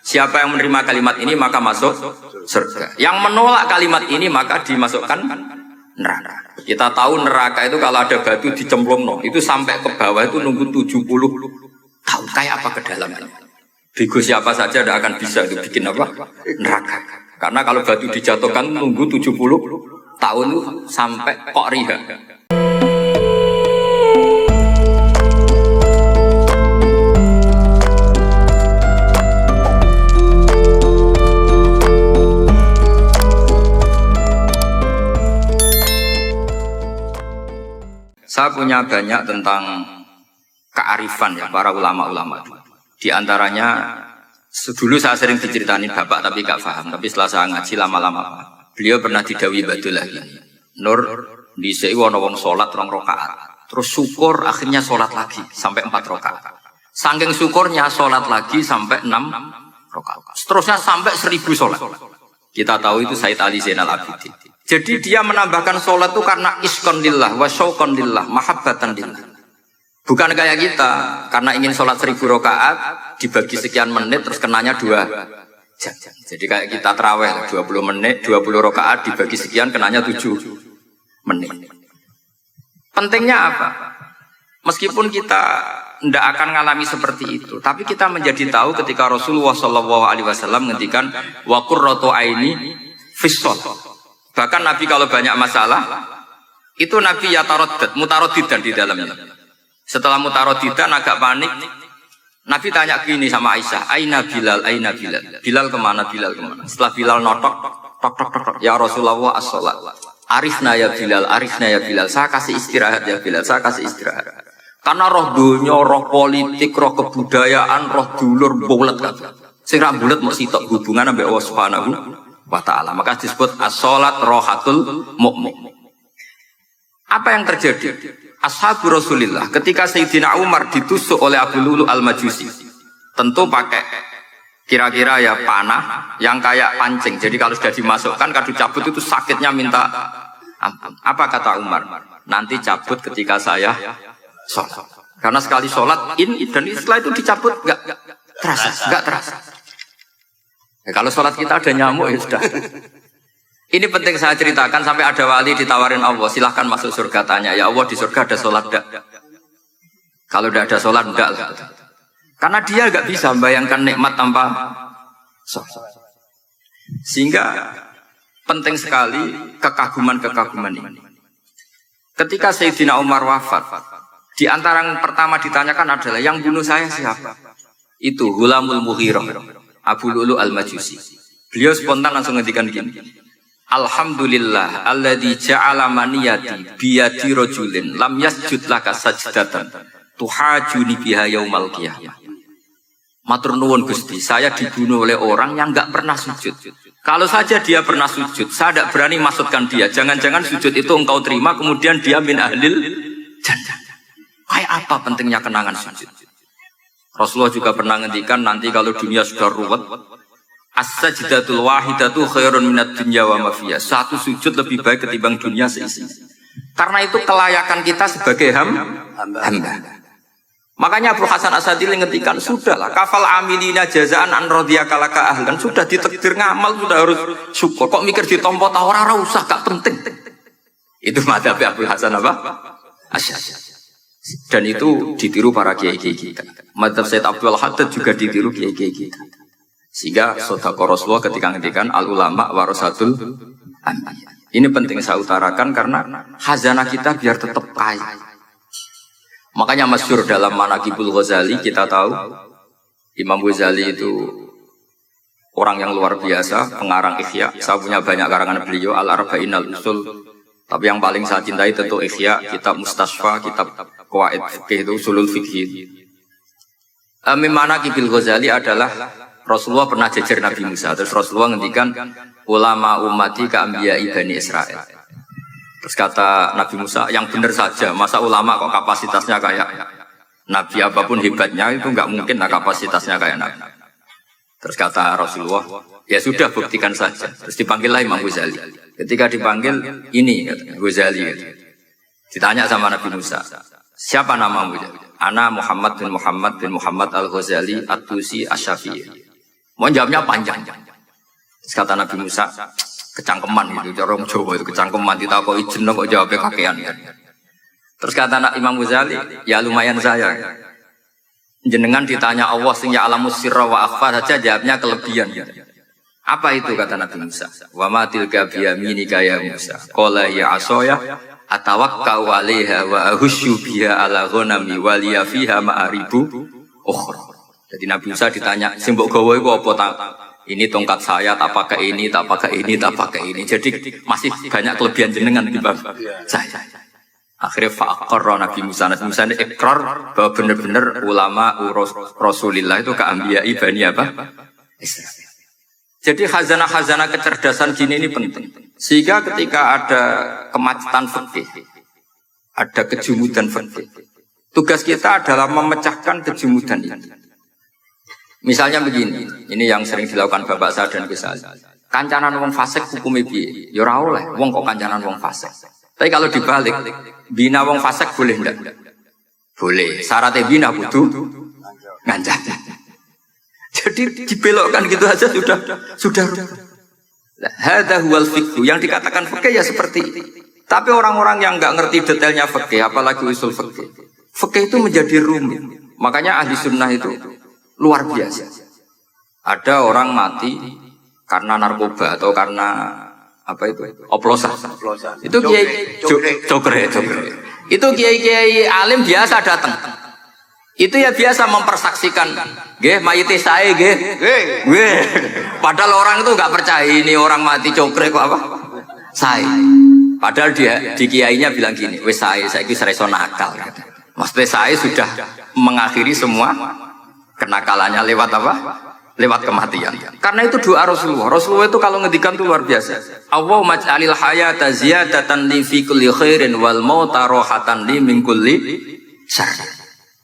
Siapa yang menerima kalimat ini maka masuk surga. Yang menolak kalimat ini maka dimasukkan neraka. Kita tahu neraka itu kalau ada batu dicemplung, itu sampai ke bawah itu nunggu 70 tahun. Kayak apa ke dalamnya? Bego siapa saja tidak akan bisa itu bikin apa? Neraka. Karena kalau batu dijatuhkan nunggu 70 tahun sampai kok riha. Saya punya banyak tentang kearifan ya para ulama-ulama. Di antaranya dulu saya sering diceritain bapak tapi gak paham. Tapi setelah saya ngaji lama-lama, beliau pernah didhawuhi Badul lagi. Nur dhisik ana wong salat 2 rakaat. Terus syukur akhirnya salat lagi sampai 4 rakaat. Saking syukurnya salat lagi sampai 6 rakaat. Seterusnya sampai 1000 salat. Kita tahu itu Said Ali Zainal Abidin. Jadi dia menambahkan sholat itu karena iskon lillah, wa syauqon lillah, mahabbatan lillah. Bukan kayak kita, karena ingin sholat 1000 rakaat, dibagi sekian menit, terus kenanya 2 jam. Jadi kayak kita terawih, 20 menit, 20 rakaat, dibagi sekian, kenanya 7 menit. Pentingnya apa? Meskipun kita tidak akan mengalami seperti itu, tapi kita menjadi tahu ketika Rasulullah SAW menghentikan wa qurratu aini fis shalah. Bahkan Nabi kalau banyak masalah, itu Nabi ya mutaraddidan di dalamnya. Setelah mutaraddidan agak panik, Nabi tanya gini sama Aisyah, Aina Bilal, Aina Bilal. Bilal kemana, Bilal kemana? Setelah Bilal notok, tok tok tok, ya Rasulullah as-sholat. Arifna ya Bilal, arifna ya Bilal. Saya kasih istirahat ya Bilal, saya kasih istirahat. Karena roh dunya, roh politik, roh kebudayaan, roh dulur bulet kan. Sing ra bulet mok sitok hubungan ambek Allah Subhanahu wa ta'ala. Maka disebut as-sholat rohatul mu'min. Apa yang terjadi? Ashabu Rasulillah ketika Sayyidina Umar ditusuk oleh Abu Lulu al-Majusi, tentu pakai kira-kira ya panah yang kayak pancing. Jadi kalau sudah dimasukkan kadu cabut itu sakitnya minta ampun. Apa kata Umar? Nanti cabut ketika saya sholat. Karena sekali sholat dan setelah itu dicabut enggak terasa. Ya, kalau sholat kita ada nyamuk ya sudah. Ini penting saya ceritakan sampai ada wali ditawarin Allah, silahkan masuk surga, tanya ya Allah di surga ada sholat enggak? Kalau tidak ada sholat enggak lah. Karena dia enggak bisa membayangkan nikmat tanpa sholat. Sehingga penting sekali kekaguman-kekaguman ini. Ketika Sayyidina Umar wafat, di antara yang pertama ditanyakan adalah yang bunuh saya siapa? Itu Ghulamul Mughirah, Abu Lulu al-Majusi. Beliau spontan langsung ngendikan gini. Alhamdulillah alladzi ja'ala maniyati biyadi rajulin lam yasjud laka sajdatan tuhajuni biha yaumal qiyamah. Matur nuwun Gusti, saya dibunuh oleh orang yang enggak pernah sujud. Kalau saja dia pernah sujud, saya tidak berani maksudkan dia. Jangan-jangan sujud itu engkau terima kemudian dia min ahlil jannah. Kayak apa pentingnya kenangan sujud? Rasulullah juga pernah ngendikan nanti kalau dunia sudah ruwet, as-sajdatul wahidatu khairun minad dunya wa ma fiha. Satu sujud lebih baik ketimbang dunia seisi. Karena itu kelayakan kita sebagai hamba. Makanya Abu Hasan Asadili ngendikan sudahlah kafal amilina jazaan an radhiyakalaka ahlan. Sudah ditakdir ngamal sudah harus syukur. Kok mikir ditompo ta ora usah, gak penting. Itu madzhab Abu Hasan apa? Asy'ari. Dan itu ditiru para kiai-kiai kita. Madzhab Said Abdul Haddad juga ditiru kiai-kiai kita. Sehingga sedekah Rasulullah ketika ngendikan al ulama warasatul anbiya. Ini penting saya utarakan karena khazanah kita biar tetap kaya. Makanya masyhur dalam Manaqibul Ghazali kita tahu Imam Ghazali itu orang yang luar biasa, pengarang Ihya. Saya punya banyak karangan beliau, Al-Arba'in al-Usul. Tapi yang paling saya cintai tentu Ihya, kitab Mustasfa, kitab Qawaid Fikih itu Usulul Fikih. Manaqibul Ghazali adalah Rasulullah pernah jejer Nabi Musa. Terus Rasulullah ngendikan ulama ummati ka anbiya'i Bani Israil. Terus kata Nabi Musa, yang benar saja, masa ulama kok kapasitasnya kayak Nabi apapun hebatnya itu enggak mungkin lah kapasitasnya kayak Nabi. Terus kata Rasulullah, ya sudah buktikan saja. Terus dipanggillah Imam Ghazali. Ketika dipanggil, ini Ghazali. Ditanya sama Nabi Musa, siapa namamu? Ana Muhammad bin Muhammad bin Muhammad al-Ghazali at-Tusi asy-Syafi'i. Mau jawabnya panjang. Terus kata Nabi Musa, kecangkeman gitu, orang Jawa itu kecangkeman, ditakoki jeneng kok jawabnya kakean. Terus kata Imam Ghazali, ya lumayan saya. Jenengan ditanya Allah sing ya alamus sirra wa akhfa saja jawabnya kelebihan. Apa itu kata Nabi Musa? Wa ma tilka biyaminika ya Musa. Qala ya asaya atawakkau 'alaiha wa ahusyu biha ala ghanami wa liya fiha ma'aribu ukhra. Jadi Nabi Musa ditanya, sing mbok gawa iku apa ta? Ini tongkat saya, tak pakai ini, tak pakai ini, tak pakai ini. Jadi masih banyak kelebihan jenengan timbang saya. Akhirnya faqarra Nabi Musa ini ikrar bahwa benar-benar ulama Rasulillah itu keambiyai Bani apa? Israil. Jadi khazanah-khazanah kecerdasan gini ini penting. Sehingga ketika ada kemacetan fikih, ada kejumudan fikih, tugas kita adalah memecahkan kejumudan ini. Misalnya begini, ini yang sering dilakukan Bapak saya dan Gus Ali. Kancanan wong fasik hukumnya piye? Ya ora oleh, wong kok kancanan wong fasik. Tapi kalau dibalik, bina wong fasik boleh enggak? Boleh. Syaratnya bina butuh ngancam. Jadi dibelokkan gitu aja sudah. Hadza huwal fiqh. Yang dikatakan fikih ya seperti itu. Tapi orang-orang yang enggak ngerti detailnya fikih, apalagi usul fikih. Fikih itu menjadi rumit. Makanya ahli sunnah itu luar biasa. Ada orang mati karena narkoba atau karena apa itu? Oplosan. Itu kiai cokre. Itu kiai alim biasa datang. Itu ya biasa mempersaksikan, nggih mayite sae nggih. Nggih. Padahal orang itu enggak percaya ini orang mati cokre kok apa? Sae. Padahal dia di kiainya bilang gini, wis saiki sereso nakal. Maksudnya sae sudah mengakhiri semua kenakalannya lewat apa? Lewat kematian. Karena itu doa Rasulullah. Rasulullah itu kalau ngedikan itu luar biasa. Allahumma ij'alil hayata ziyadatan li fi kulli khairin wal mauta rohatan li min kulli syarr.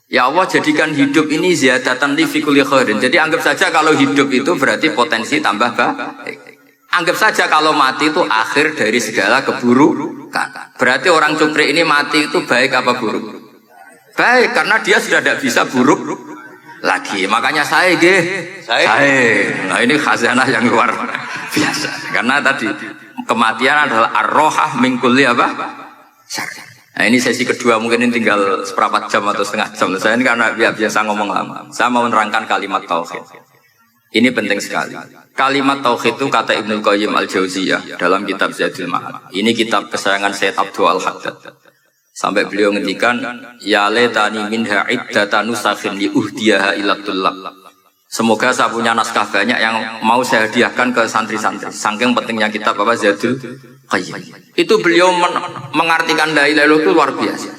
Ya Allah jadikan hidup ini ziyadatan li fi kulli khairin. Jadi anggap saja kalau hidup itu berarti potensi tambah baik. Anggap saja kalau mati itu akhir dari segala keburukan. Berarti orang cukri ini mati itu baik apa buruk? Baik, karena dia sudah tidak bisa buruk lagi. Makanya saya. Nah ini khazanah yang luar biasa. Karena tadi kematian adalah ar-rohah min kulli apa? Syarr. Nah ini sesi kedua, mungkin ini tinggal seperempat jam atau setengah jam. Saya ini karena biasa ngomong lama. Saya mau menerangkan kalimat tauhid. Ini penting sekali. Kalimat tauhid itu kata Ibnu Qayyim al-Jauziyah dalam kitab Zadul Ma'ad. Ini kitab kesayangan Syekh Abdul Al-Haddad. Sampai beliau ngendikan, ya laitani minha iddatan nusakhin li uhdiyaha ila tullab. Semoga saya punya naskah banyak yang mau saya hadiahkan ke santri-santri. Saking pentingnya kitab apa Zadul Qayyim. Itu beliau mengartikan la ilaha illallah itu luar biasa.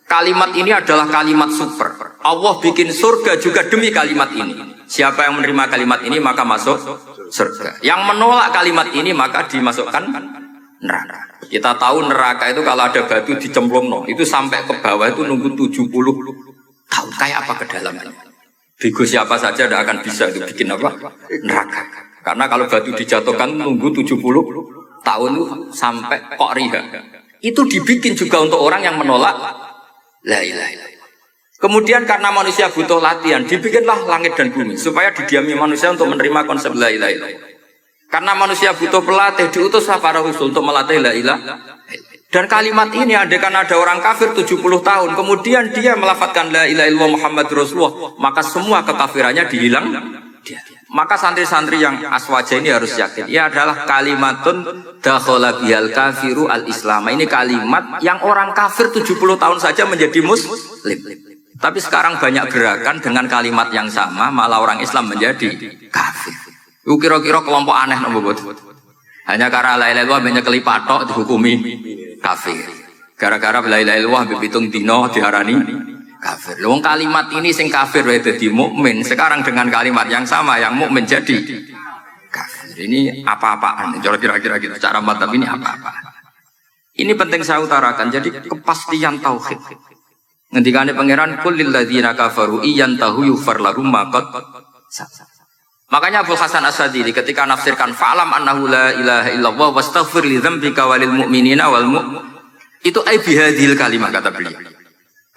Kalimat ini adalah kalimat super. Allah bikin surga juga demi kalimat ini. Siapa yang menerima kalimat ini maka masuk surga. Yang menolak kalimat ini maka dimasukkan neraka. Kita tahu neraka itu kalau ada batu dicemplung, itu sampai ke bawah itu nunggu 70 tahun. Kayak apa kedalamannya? Bego siapa saja tidak akan bisa itu bikin apa? Neraka. Karena kalau batu dijatuhkan nunggu 70 tahun sampai kok riha. Itu dibikin juga untuk orang yang menolak la ilaha illallah. Kemudian karena manusia butuh latihan, dibikinlah langit dan bumi supaya didiami manusia untuk menerima konsep la ilaha illallah. Karena manusia butuh pelatih, diutuslah para rasul untuk melatih la ilaha. Dan kalimat ini andaikan ada orang kafir 70 tahun, kemudian dia melafadzkan la ilaha illallah Muhammad Rasulullah, maka semua kekafirannya dihilang. Maka santri-santri yang aswaja ini harus yakin, ia adalah kalimatun dakhala bihal kafiru al-islam. Ini kalimat yang orang kafir 70 tahun saja menjadi muslim. Tapi sekarang banyak gerakan dengan kalimat yang sama, malah orang Islam menjadi kafir. Itu kira-kira kelompok aneh nomor betul. Hanya karena la ilaha illallah banyak kelipatok dihukumi kafir. Gara-gara la ilaha illallah bipitung dino diharani kafir. Wong kalimat ini sing kafir wae dadi mukmin. Sekarang dengan kalimat yang sama yang mukmin jadi kafir. Ini apa-apaan? Kira-kira gitu. Cara madzhab ini apa-apaan? Ini penting saya utarakan. Jadi kepastian tauhid. Ngendikane pangeran kulil ladzina kafaru iyantahu yughfar lahum ma qad. Makanya Abu Hasan As-Sadili ketika nafsirkan fa'lam annahu la ilaha illallah wastaghfir li dzambika walil mu'minina wal itu ai bihadhil kalimah kata beliau.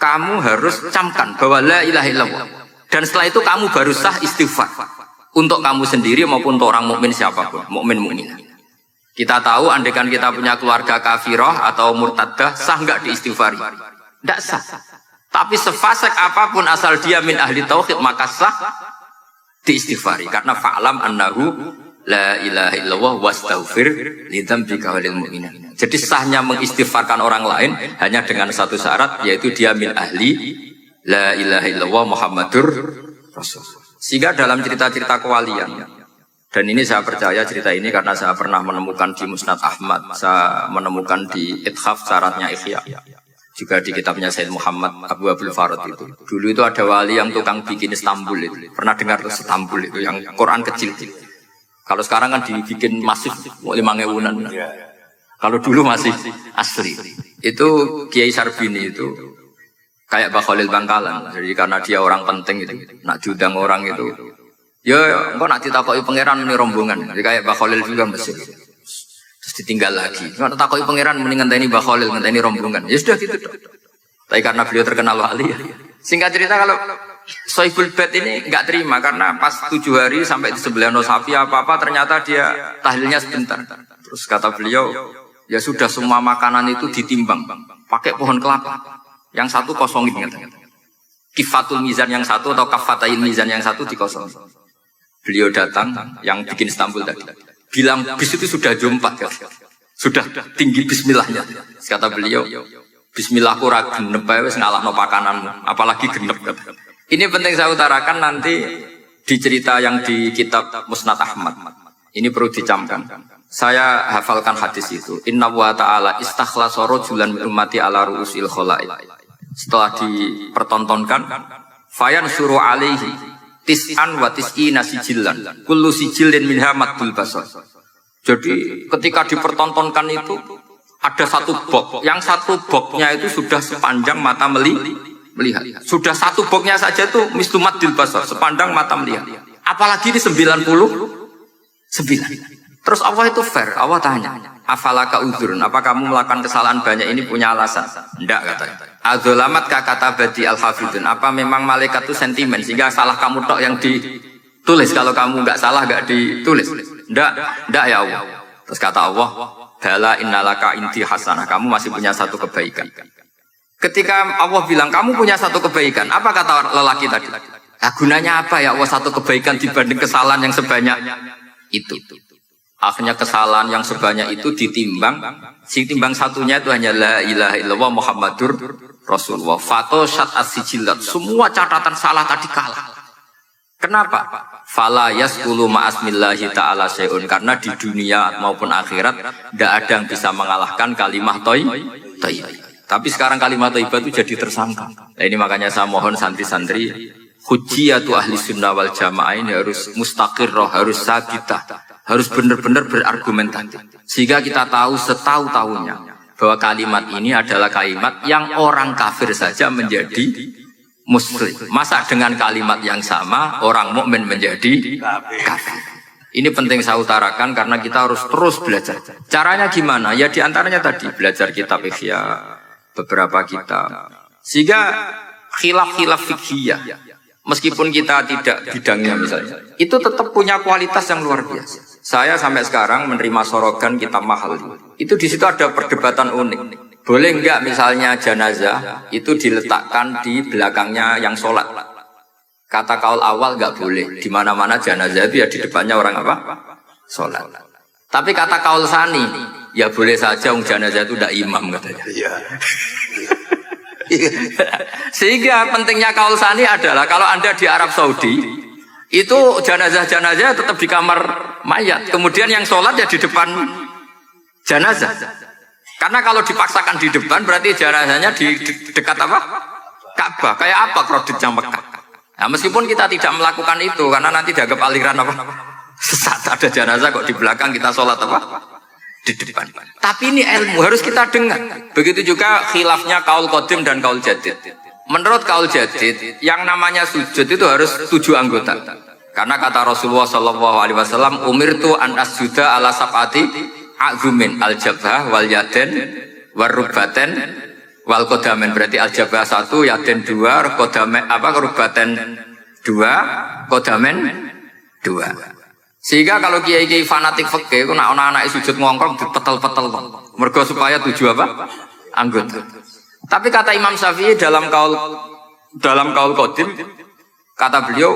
Kamu harus camkan bahwa la ilaha illallah dan setelah itu kamu baru sah istighfar. untuk kamu sendiri maupun untuk orang mukmin siapapun, mukmin mukminah. Kita tahu andaikan kita punya keluarga kafirah atau murtadah, sah nggak diistighfari? Tidak sah. Tapi sefasik apapun asal dia min ahli tauhid maka sah diistighfari. Karena fa'lam annahu la ilaha illallah wastaghfir lidzambika walil mu'minin. Jadi sahnya mengistighfarkan orang lain hanya dengan satu syarat, yaitu dia min ahli la ilaha illallah Muhammadur Rasul. Sehingga dalam cerita-cerita kewalian, dan ini saya percaya cerita ini karena saya pernah menemukan di Musnad Ahmad, saya menemukan di Ithaf syaratnya Ihya, juga di kitabnya Sayyid Muhammad Abu Abdul Farad itu. Dulu itu ada wali yang tukang bikin Istanbul itu. Pernah dengar Istanbul itu yang Quran kecil. Kalau sekarang kan dibikin masif 5.000-an. Kalau dulu masih asli. Itu Kiai Sarbini itu kayak Mbah Khalil Bangkalan. Jadi karena dia orang penting itu, nak diundang orang itu, ya engko nak ditakoki pangeran muni rombongan. Jadi kayak Mbah Khalil juga Mesir. Terus ditinggal lagi. Kalau takoki pangeran mending ngenteni Mbah Khalil, ngenteni rombongan. Ya sudah gitu. Tapi karena beliau terkenal wali ya. Singkat cerita kalau Sohibul Bait ini enggak terima karena pas 7 hari sampai di sebelah sapi apa-apa ternyata dia tahlilnya sebentar. Terus kata beliau, ya sudah semua makanan itu ditimbang pakai pohon kelapa. Yang satu kosongin katanya. Kifatul mizan yang satu atau kafatain mizan yang satu dikosongin. Beliau datang yang bikin Istanbul tadi. Bilang bis itu sudah jompat ya. Sudah tinggi bismillahnya. Kata beliau, bismillah ku ra genep wae wis ngalahno pakananmu, apalagi genep. Ini penting saya utarakan nanti di cerita yang di kitab Musnad Ahmad. Ini perlu dicamkan. Saya hafalkan hadis itu. Inna wa ta'ala istakhlasa rajulan min ummati ala ru'usil khala'iq. Setelah dipertontonkan, fayan suruh alaihi tis'an wa tis'ina sijillan. Kullu sijillin minha maddul basar. Jadi ketika dipertontonkan itu ada satu box. Yang satu boxnya itu sudah sepanjang mata melihat. Sudah satu boxnya saja itu mislu maddil basar, sepandang mata melihat. Apalagi di 99. Terus Allah itu fair, Allah tanya, afalaka udhurun, apa kamu melakukan kesalahan banyak ini punya alasan? Tidak katanya. Adzolamat kata badi al-hafidun, apa memang malaikat itu sentimen sehingga salah kamu tok yang ditulis, kalau kamu nggak salah nggak ditulis? Tidak ya Allah. Terus kata Allah, bala innalaka inti hasanah, kamu masih punya satu kebaikan. Ketika Allah bilang kamu punya satu kebaikan, apa kata lelaki tadi? Nah, gunanya apa ya Allah satu kebaikan dibanding kesalahan yang sebanyak itu? Akhirnya kesalahan yang sebanyak itu ditimbang, si timbang satunya itu hanya la ilaha illallah Muhammadur Rasulullah. Fatoshat as-sijillat, semua catatan salah tadi kalah. Kenapa? Fala yasqulu ma'asmillahi ta'ala syai'un, karena di dunia maupun akhirat tidak ada yang bisa mengalahkan kalimah thayyibah. Tapi sekarang kalimat thayyibah itu jadi tersangka. Nah, ini makanya saya mohon santri-santri hujjiyatu ahli sunnah wal jamaah ini harus mustaqirrah, harus sabitah. Harus benar-benar berargumentatif. Sehingga kita tahu setahu-tahunya bahwa kalimat ini adalah kalimat yang orang kafir saja menjadi muslim. Masa dengan kalimat yang sama orang mukmin menjadi kafir? Ini penting saya utarakan karena kita harus terus belajar. Caranya gimana? Ya diantaranya tadi belajar kitab Ihya, beberapa kitab. Sehingga khilaf-khilaf fikhiyah, meskipun kita tidak bidangnya misalnya, itu tetap punya kualitas yang luar biasa. Saya sampai sekarang menerima sorogan kitab mahal. Itu di situ ada perdebatan unik. Boleh enggak misalnya jenazah itu diletakkan di belakangnya yang sholat? Kata kaul awal enggak boleh. Di mana-mana jenazah itu ya di depannya orang apa? Sholat. Tapi kata kaul sani, ya boleh saja jenazah itu tidak imam katanya. Sehingga pentingnya kaul sani adalah kalau Anda di Arab Saudi itu jenazah-jenazah tetap di kamar mayat, kemudian yang sholat ya di depan jenazah. Karena kalau dipaksakan di depan berarti jenazahnya di dekat apa? Ka'bah. Kayak apa kreditnya Mekah? Nah, meskipun kita tidak melakukan itu karena nanti dianggap aliran apa? Sesat, ada jenazah kok di belakang kita sholat apa? Di depan. Tapi ini ilmu harus kita dengar. Begitu juga khilafnya kaul qadim dan kaul jadid. Menurut kaul jadid, yang namanya sujud itu harus 7 anggota. Karena kata Rasulullah SAW, umirtu an asjuda ala sab'ati a'zumin al-jabhah wal yaden wal rubaten wal kodamen. Berarti al-jabhah 1, yaden 2, kodamen apa rubaten 2, kodamen 8. Dua. Sehingga kalau kiai-kiai fanatik fikih, ku nak anak-anak sujud ngongkrong dipetel-petel, mergo supaya tujuh apa? Anggota. Tapi kata Imam Syafi'i dalam kaul qadim, kata beliau,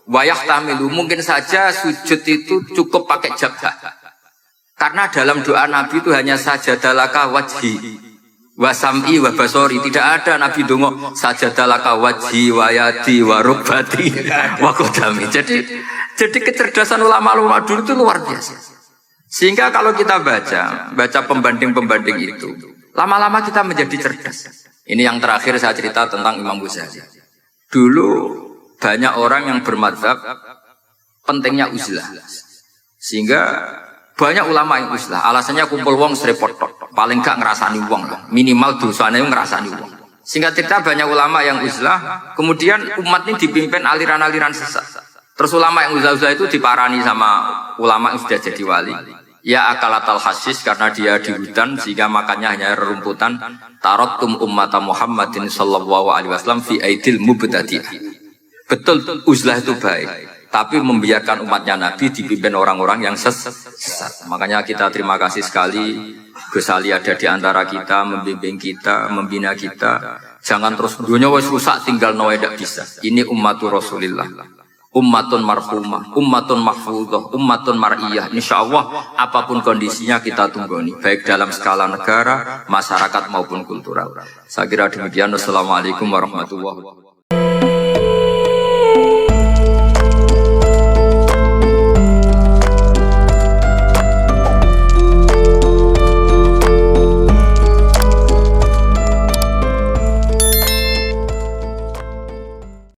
wayah tamilu, mungkin saja sujud itu cukup pakai jabhah. Karena dalam doa Nabi itu hanya sajadalaka wajhi wa sam'i wa basori. Tidak ada Nabi dongo sajadalaka wajhi wa yadi wa rukbati wa qadami. Jadi kecerdasan ulama-ulama dulu itu luar biasa. Sehingga kalau kita baca pembanding-pembanding itu, lama-lama kita menjadi cerdas. Ini yang terakhir saya cerita tentang Imam Ghazali. Dulu banyak orang yang bermadzhab pentingnya uzlah. Sehingga banyak ulama yang uzlah. Alasannya kumpul wong serepot, paling gak ngerasani wong, minimal dosanya ngerasani wong. Sehingga cerita banyak ulama yang uzlah, kemudian umat ini dipimpin aliran-aliran sesat. Terus ulama yang uzlah itu diparani sama ulama yang sudah jadi wali. Ya akalatal hasis, karena dia di hutan sehingga makannya hanya rerumputan. Taraktum ummata Muhammadin sallallahu alaihi wasallam fi aidil mubtadi'ah. Betul, uzlah itu baik, tapi membiarkan umatnya Nabi dipimpin orang-orang yang sesat. Makanya kita terima kasih sekali Gus Ali ada di antara kita, membimbing kita, membina kita. Jangan terus dunia wis rusak tinggal nawa tidak bisa. Ini ummatur Rasulillah, ummatun marhumah, ummatun mahfudhah, ummatun mar'iyah. Insyaallah apapun kondisinya kita tunggoni, baik dalam skala negara, masyarakat maupun kultural. Saya kira demikian. Wassalamualaikum warahmatullahi wabarakatuh.